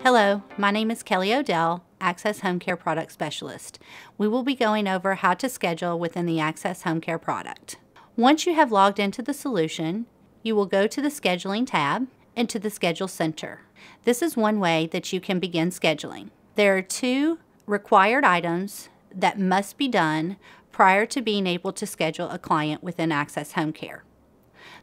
Hello, my name is Kelly Odell, Axxess HomeCare Product Specialist. We will be going over how to schedule within the Axxess HomeCare product. Once you have logged into the solution, you will go to the Scheduling tab and to the Schedule Center. This is one way that you can begin scheduling. There are two required items that must be done prior to being able to schedule a client within Axxess HomeCare.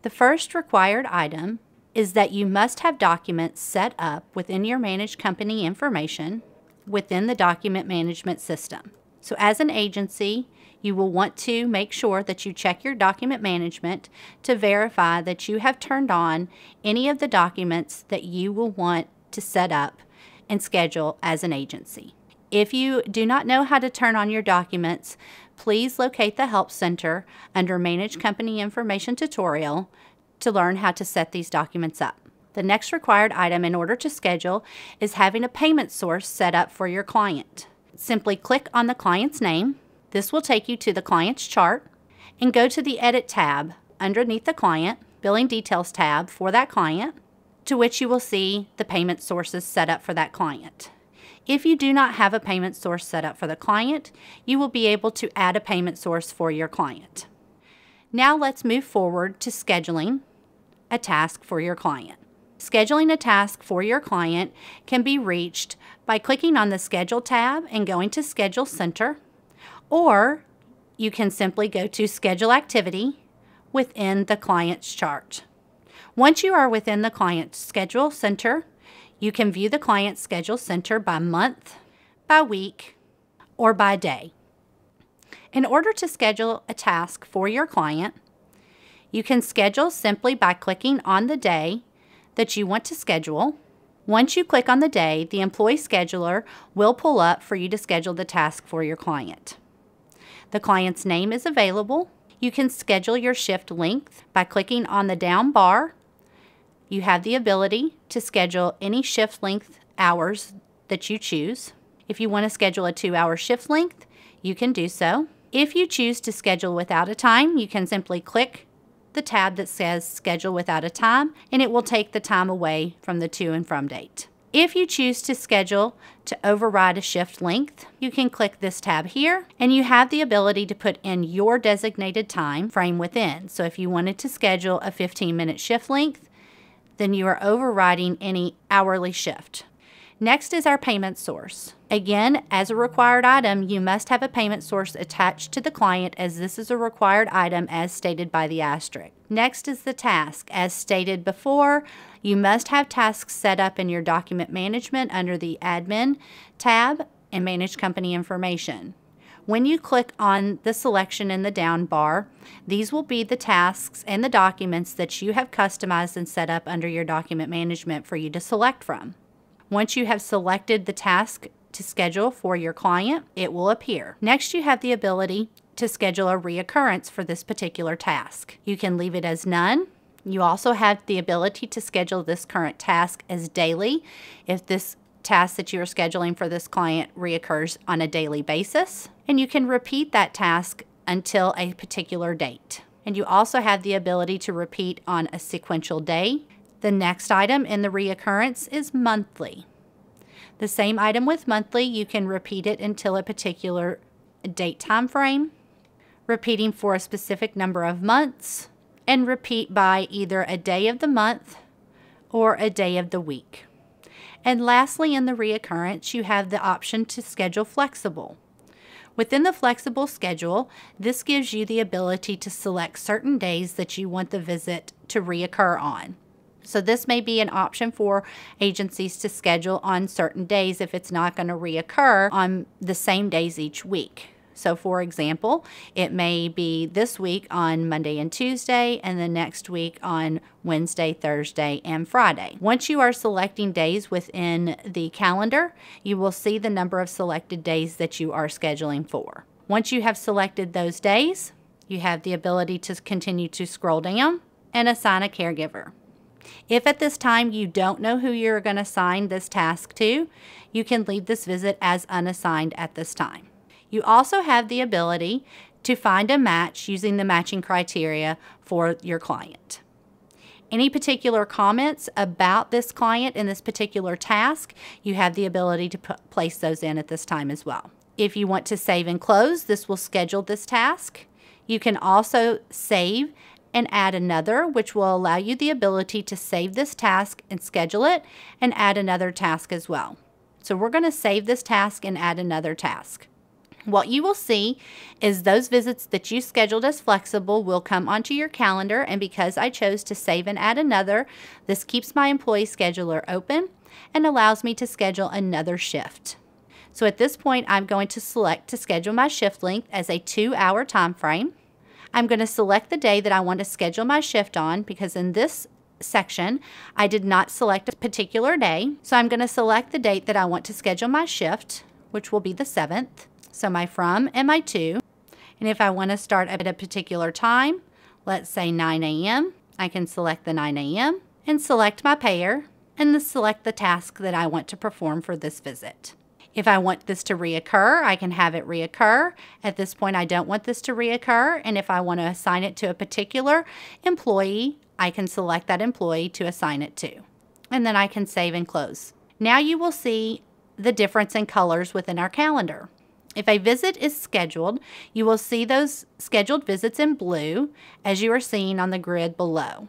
The first required item is that you must have documents set up within your managed company information within the document management system. So as an agency, you will want to make sure that you check your document management to verify that you have turned on any of the documents that you will want to set up and schedule as an agency. If you do not know how to turn on your documents, please locate the Help Center under Managed Company Information Tutorial to learn how to set these documents up. The next required item in order to schedule is having a payment source set up for your client. Simply click on the client's name. This will take you to the client's chart and go to the Edit tab underneath the client, Billing Details tab for that client, to which you will see the payment sources set up for that client. If you do not have a payment source set up for the client, you will be able to add a payment source for your client. Now let's move forward to scheduling a task for your client. Scheduling a task for your client can be reached by clicking on the Schedule tab and going to Schedule Center, or you can simply go to Schedule Activity within the client's chart. Once you are within the client's Schedule Center, you can view the client's Schedule Center by month, by week, or by day. In order to schedule a task for your client, you can schedule simply by clicking on the day that you want to schedule. Once you click on the day, the employee scheduler will pull up for you to schedule the task for your client. The client's name is available. You can schedule your shift length by clicking on the down bar. You have the ability to schedule any shift length hours that you choose. If you want to schedule a 2-hour shift length, you can do so. If you choose to schedule without a time, you can simply click the tab that says Schedule Without a Time, and it will take the time away from the to and from date. If you choose to schedule to override a shift length, you can click this tab here, and you have the ability to put in your designated time frame within. So if you wanted to schedule a 15-minute shift length, then you are overriding any hourly shift. Next is our payment source. Again, as a required item, you must have a payment source attached to the client, as this is a required item as stated by the asterisk. Next is the task. As stated before, you must have tasks set up in your document management under the Admin tab and Manage Company Information. When you click on the selection in the down bar, these will be the tasks and the documents that you have customized and set up under your document management for you to select from. Once you have selected the task to schedule for your client, it will appear. Next, you have the ability to schedule a reoccurrence for this particular task. You can leave it as none. You also have the ability to schedule this current task as daily if this task that you are scheduling for this client reoccurs on a daily basis. And you can repeat that task until a particular date. And you also have the ability to repeat on a sequential day. The next item in the reoccurrence is monthly. The same item with monthly, you can repeat it until a particular date time frame, repeating for a specific number of months, and repeat by either a day of the month or a day of the week. And lastly, in the reoccurrence, you have the option to schedule flexible. Within the flexible schedule, this gives you the ability to select certain days that you want the visit to reoccur on. So this may be an option for agencies to schedule on certain days if it's not going to reoccur on the same days each week. So for example, it may be this week on Monday and Tuesday, and the next week on Wednesday, Thursday, and Friday. Once you are selecting days within the calendar, you will see the number of selected days that you are scheduling for. Once you have selected those days, you have the ability to continue to scroll down and assign a caregiver. If at this time you don't know who you're going to assign this task to, you can leave this visit as unassigned at this time. You also have the ability to find a match using the matching criteria for your client. Any particular comments about this client and this particular task, you have the ability to place those in at this time as well. If you want to save and close, this will schedule this task. You can also save and add another, which will allow you the ability to save this task and schedule it and add another task as well. So we're going to save this task and add another task. What you will see is those visits that you scheduled as flexible will come onto your calendar, and because I chose to save and add another, this keeps my employee scheduler open and allows me to schedule another shift. So at this point, I'm going to select to schedule my shift length as a 2-hour time frame. I'm going to select the day that I want to schedule my shift on, because in this section, I did not select a particular day. So I'm going to select the date that I want to schedule my shift, which will be the 7th. So my from and my to. And if I want to start at a particular time, let's say 9 a.m., I can select the 9 a.m. and select my payer and then select the task that I want to perform for this visit. If I want this to reoccur, I can have it reoccur. At this point, I don't want this to reoccur. And if I want to assign it to a particular employee, I can select that employee to assign it to. And then I can save and close. Now you will see the difference in colors within our calendar. If a visit is scheduled, you will see those scheduled visits in blue, as you are seeing on the grid below.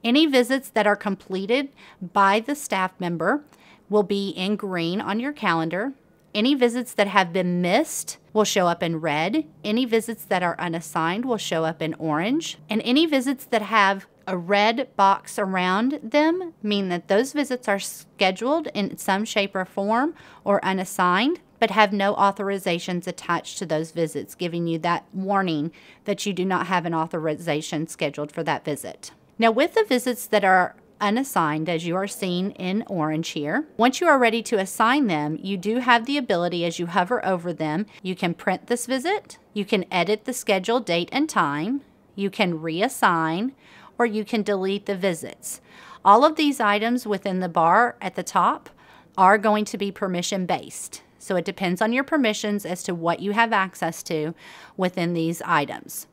Any visits that are completed by the staff member will be in green on your calendar. Any visits that have been missed will show up in red. Any visits that are unassigned will show up in orange. And any visits that have a red box around them mean that those visits are scheduled in some shape or form or unassigned, but have no authorizations attached to those visits, giving you that warning that you do not have an authorization scheduled for that visit. Now, with the visits that are unassigned, as you are seeing in orange here, once you are ready to assign them, you do have the ability, as you hover over them, you can print this visit, you can edit the scheduled date and time, you can reassign, or you can delete the visits. All of these items within the bar at the top are going to be permission-based. So it depends on your permissions as to what you have access to within these items.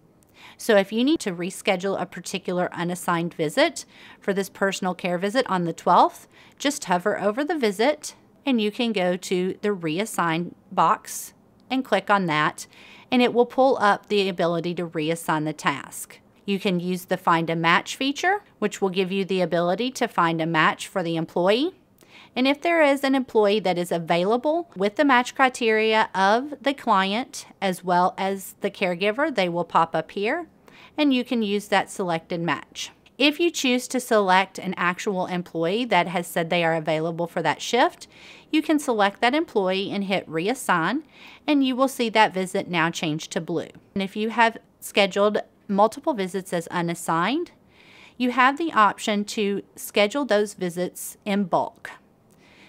So if you need to reschedule a particular unassigned visit for this personal care visit on the 12th, just hover over the visit and you can go to the reassign box and click on that, and it will pull up the ability to reassign the task. You can use the Find a Match feature, which will give you the ability to find a match for the employee. And if there is an employee that is available with the match criteria of the client as well as the caregiver, they will pop up here, and you can use that selected match. If you choose to select an actual employee that has said they are available for that shift, you can select that employee and hit reassign, and you will see that visit now change to blue. And if you have scheduled multiple visits as unassigned, you have the option to schedule those visits in bulk.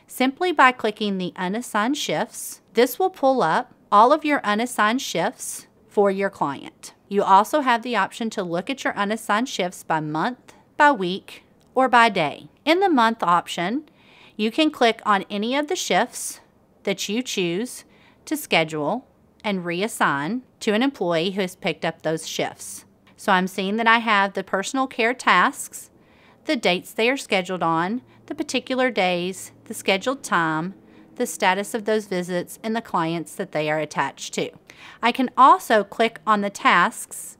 Simply by clicking the unassigned shifts, this will pull up all of your unassigned shifts for your client. You also have the option to look at your unassigned shifts by month, by week, or by day. In the month option, you can click on any of the shifts that you choose to schedule and reassign to an employee who has picked up those shifts. So I'm seeing that I have the personal care tasks, the dates they are scheduled on, the particular days, the scheduled time, the status of those visits, and the clients that they are attached to. I can also click on the tasks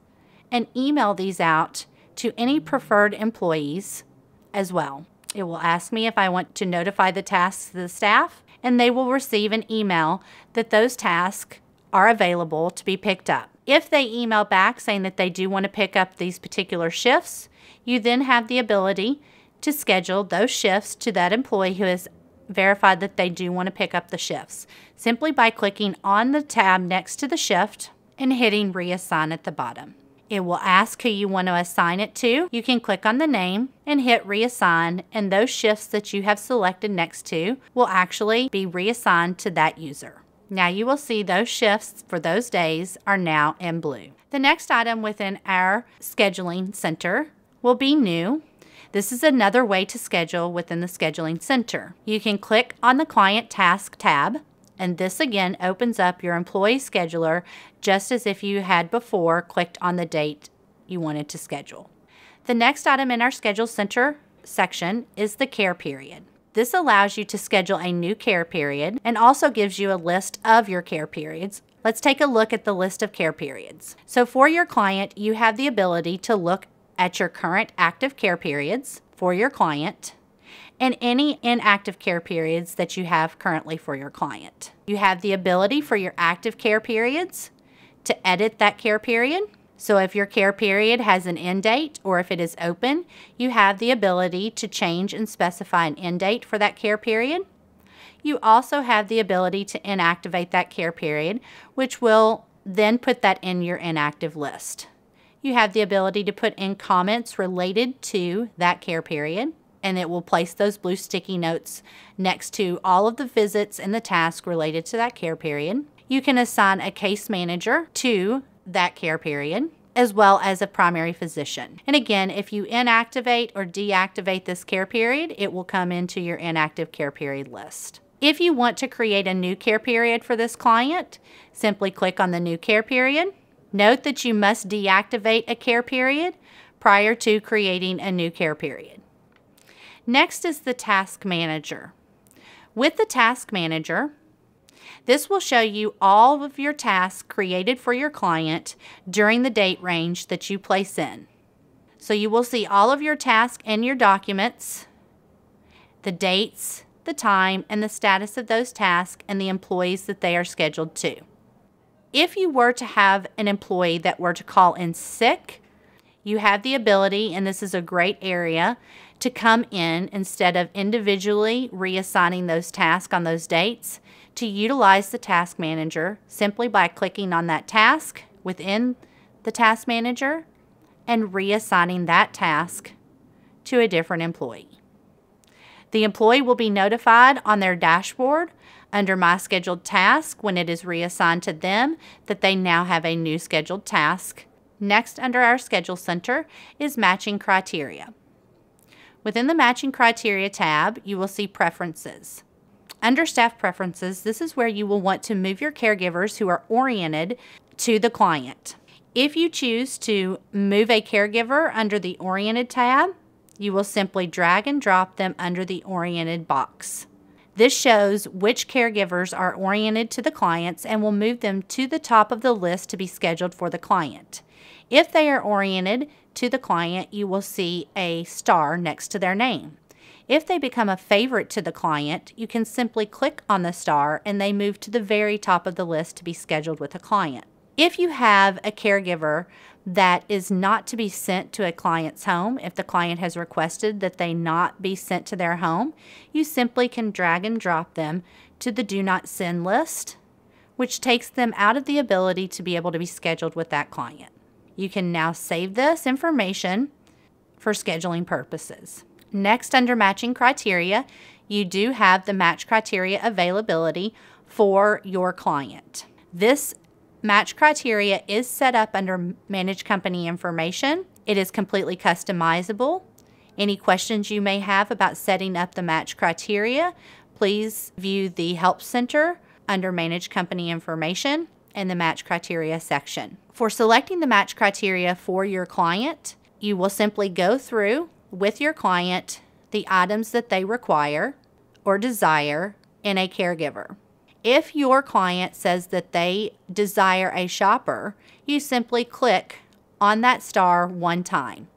and email these out to any preferred employees as well. It will ask me if I want to notify the tasks to the staff, and they will receive an email that those tasks are available to be picked up. If they email back saying that they do want to pick up these particular shifts, you then have the ability to schedule those shifts to that employee who has verified that they do want to pick up the shifts, simply by clicking on the tab next to the shift and hitting reassign at the bottom. It will ask who you want to assign it to. You can click on the name and hit reassign, and those shifts that you have selected next to will actually be reassigned to that user. Now you will see those shifts for those days are now in blue. The next item within our scheduling center will be new. This is another way to schedule within the scheduling center. You can click on the client task tab, and this again opens up your employee scheduler just as if you had before clicked on the date you wanted to schedule. The next item in our Schedule Center section is the care period. This allows you to schedule a new care period and also gives you a list of your care periods. Let's take a look at the list of care periods. So for your client, you have the ability to look at your current active care periods for your client and any inactive care periods that you have currently for your client. You have the ability for your active care periods to edit that care period. So if your care period has an end date or if it is open, you have the ability to change and specify an end date for that care period. You also have the ability to inactivate that care period, which will then put that in your inactive list. You have the ability to put in comments related to that care period, and it will place those blue sticky notes next to all of the visits and the tasks related to that care period. You can assign a case manager to that care period, as well as a primary physician. And again, if you inactivate or deactivate this care period, it will come into your inactive care period list. If you want to create a new care period for this client, simply click on the new care period. Note that you must deactivate a care period prior to creating a new care period. Next is the Task Manager. With the Task Manager, this will show you all of your tasks created for your client during the date range that you place in. So you will see all of your tasks and your documents, the dates, the time, and the status of those tasks and the employees that they are scheduled to. If you were to have an employee that were to call in sick, you have the ability, and this is a great area, to come in instead of individually reassigning those tasks on those dates, to utilize the Task Manager simply by clicking on that task within the Task Manager and reassigning that task to a different employee. The employee will be notified on their dashboard under My Scheduled Task when it is reassigned to them that they now have a new scheduled task. Next, under our Schedule Center is Matching Criteria. Within the Matching Criteria tab, you will see Preferences. Under Staff Preferences, this is where you will want to move your caregivers who are oriented to the client. If you choose to move a caregiver under the Oriented tab, you will simply drag and drop them under the Oriented box. This shows which caregivers are oriented to the clients and will move them to the top of the list to be scheduled for the client. If they are oriented to the client, you will see a star next to their name. If they become a favorite to the client, you can simply click on the star and they move to the very top of the list to be scheduled with a client. If you have a caregiver that is not to be sent to a client's home, if the client has requested that they not be sent to their home, you simply can drag and drop them to the Do Not Send list, which takes them out of the ability to be able to be scheduled with that client. You can now save this information for scheduling purposes. Next, under Matching Criteria, you do have the Match Criteria availability for your client. This Match Criteria is set up under Manage Company Information. It is completely customizable. Any questions you may have about setting up the Match Criteria, please view the Help Center under Manage Company Information and the Match Criteria section. For selecting the Match Criteria for your client, you will simply go through with your client the items that they require or desire in a caregiver. If your client says that they desire a shopper, you simply click on that star one time.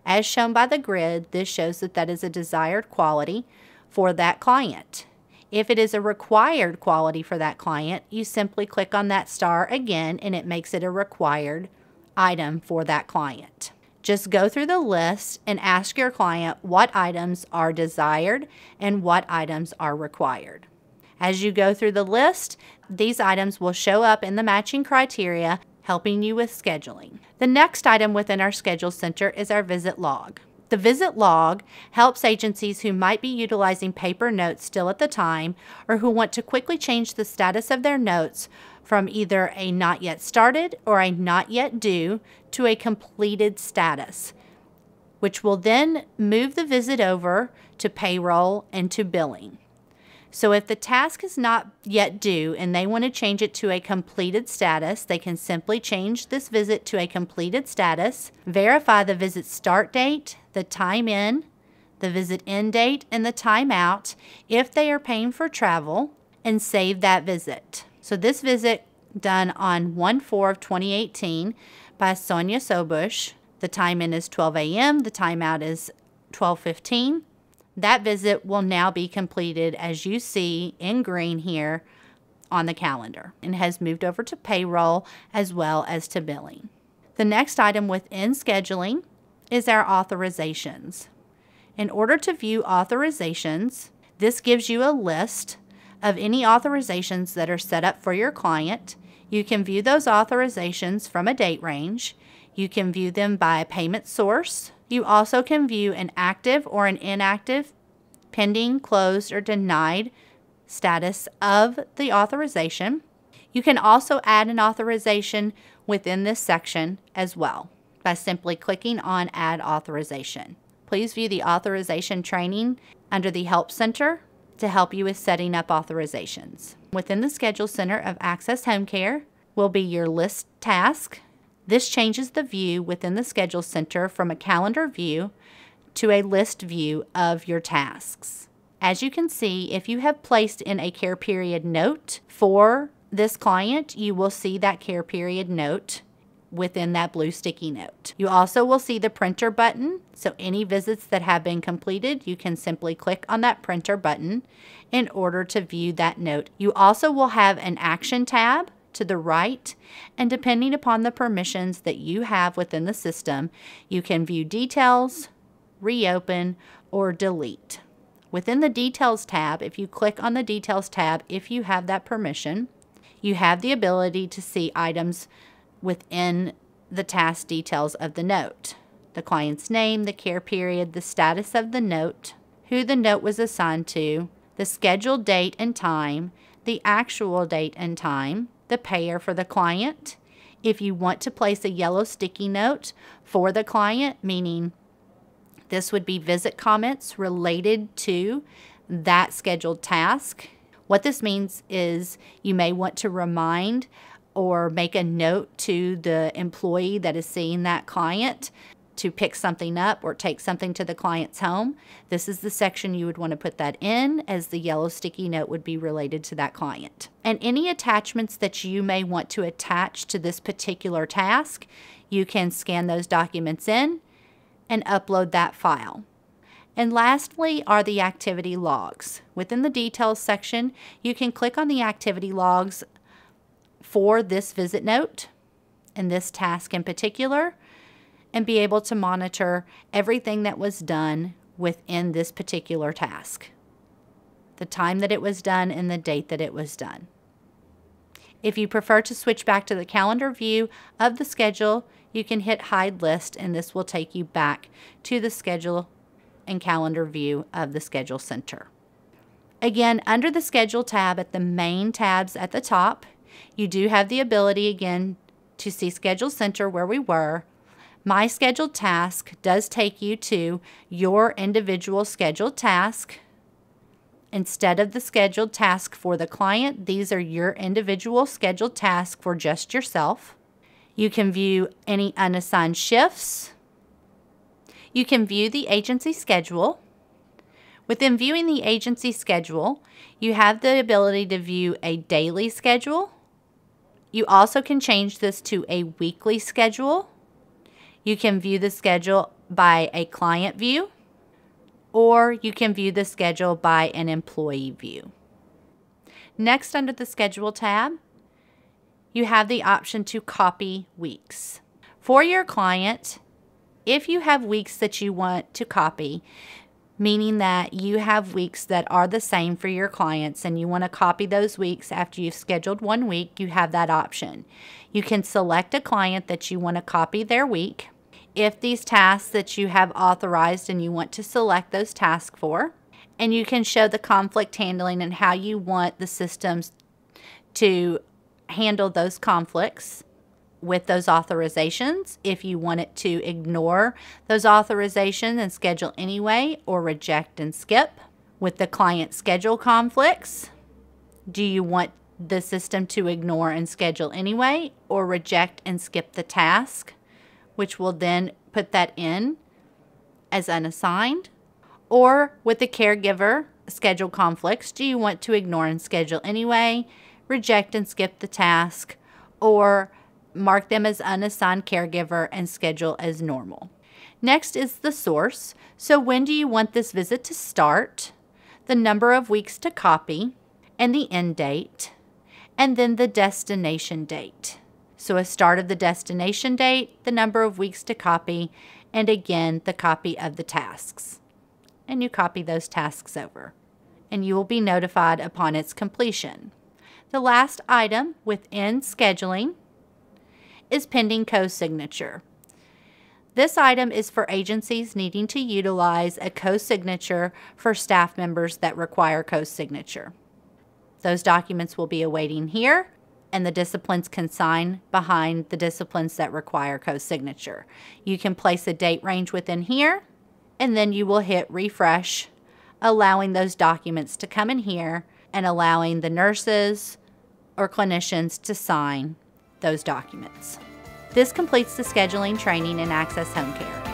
As shown by the grid, this shows that that is a desired quality for that client. If it is a required quality for that client, you simply click on that star again and it makes it a required item for that client. Just go through the list and ask your client what items are desired and what items are required. As you go through the list, these items will show up in the Matching Criteria, helping you with scheduling. The next item within our Schedule Center is our Visit Log. The Visit Log helps agencies who might be utilizing paper notes still at the time or who want to quickly change the status of their notes from either a not yet started or a not yet due to a completed status, which will then move the visit over to payroll and to billing. So if the task is not yet due and they want to change it to a completed status, they can simply change this visit to a completed status, verify the visit start date, the time in, the visit end date, and the time out if they are paying for travel, and save that visit. So this visit done on 1/4/2018 by Sonia Sobush. The time in is 12 a.m., the time out is 12:15. That visit will now be completed, as you see in green here on the calendar, and has moved over to payroll as well as to billing. The next item within scheduling is our authorizations. In order to view authorizations, this gives you a list of any authorizations that are set up for your client. You can view those authorizations from a date range. You can view them by payment source. You also can view an active or an inactive, pending, closed, or denied status of the authorization. You can also add an authorization within this section as well by simply clicking on Add Authorization. Please view the authorization training under the Help Center to help you with setting up authorizations. Within the Schedule Center of Axxess HomeCare will be your list task. This changes the view within the Schedule Center from a calendar view to a list view of your tasks. As you can see, if you have placed in a care period note for this client, you will see that care period note within that blue sticky note. You also will see the printer button, so any visits that have been completed, you can simply click on that printer button in order to view that note. You also will have an action tab to the right, and depending upon the permissions that you have within the system, you can view details, reopen, or delete. Within the Details tab, if you click on the Details tab, if you have that permission, you have the ability to see items within the task details of the note. The client's name, the care period, the status of the note, who the note was assigned to, the scheduled date and time, the actual date and time, the payer for the client. If you want to place a yellow sticky note for the client, meaning this would be visit comments related to that scheduled task. What this means is you may want to remind or make a note to the employee that is seeing that client to pick something up or take something to the client's home. This is the section you would want to put that in, as the yellow sticky note would be related to that client. And any attachments that you may want to attach to this particular task, you can scan those documents in and upload that file. And lastly are the activity logs. Within the details section, you can click on the activity logs for this visit note and this task in particular, and be able to monitor everything that was done within this particular task, the time that it was done and the date that it was done. If you prefer to switch back to the calendar view of the schedule, you can hit Hide List, and this will take you back to the schedule and calendar view of the Schedule Center. Again, under the Schedule tab at the main tabs at the top, you do have the ability again to see Schedule Center where we were. My scheduled task does take you to your individual scheduled task. Instead of the scheduled task for the client, these are your individual scheduled tasks for just yourself. You can view any unassigned shifts. You can view the agency schedule. Within viewing the agency schedule, you have the ability to view a daily schedule. You also can change this to a weekly schedule. You can view the schedule by a client view, or you can view the schedule by an employee view. Next, under the Schedule tab, you have the option to copy weeks. For your client, if you have weeks that you want to copy, meaning that you have weeks that are the same for your clients and you want to copy those weeks after you've scheduled 1 week, you have that option. You can select a client that you want to copy their week. If these tasks that you have authorized and you want to select those tasks for, and you can show the conflict handling and how you want the systems to handle those conflicts with those authorizations, if you want it to ignore those authorizations and schedule anyway, or reject and skip. With the client schedule conflicts, do you want the system to ignore and schedule anyway, or reject and skip the task, which will then put that in as unassigned? Or with the caregiver schedule conflicts, do you want to ignore and schedule anyway, reject and skip the task, or mark them as unassigned caregiver and schedule as normal? Next is the source. So when do you want this visit to start, the number of weeks to copy, and the end date, and then the destination date. So a start of the destination date, the number of weeks to copy, and again, the copy of the tasks. And you copy those tasks over, and you will be notified upon its completion. The last item within scheduling is pending co-signature. This item is for agencies needing to utilize a co-signature for staff members that require co-signature. Those documents will be awaiting here, and the disciplines can sign behind the disciplines that require co-signature. You can place a date range within here, and then you will hit refresh, allowing those documents to come in here and allowing the nurses or clinicians to sign those documents. This completes the scheduling training in Axxess HomeCare.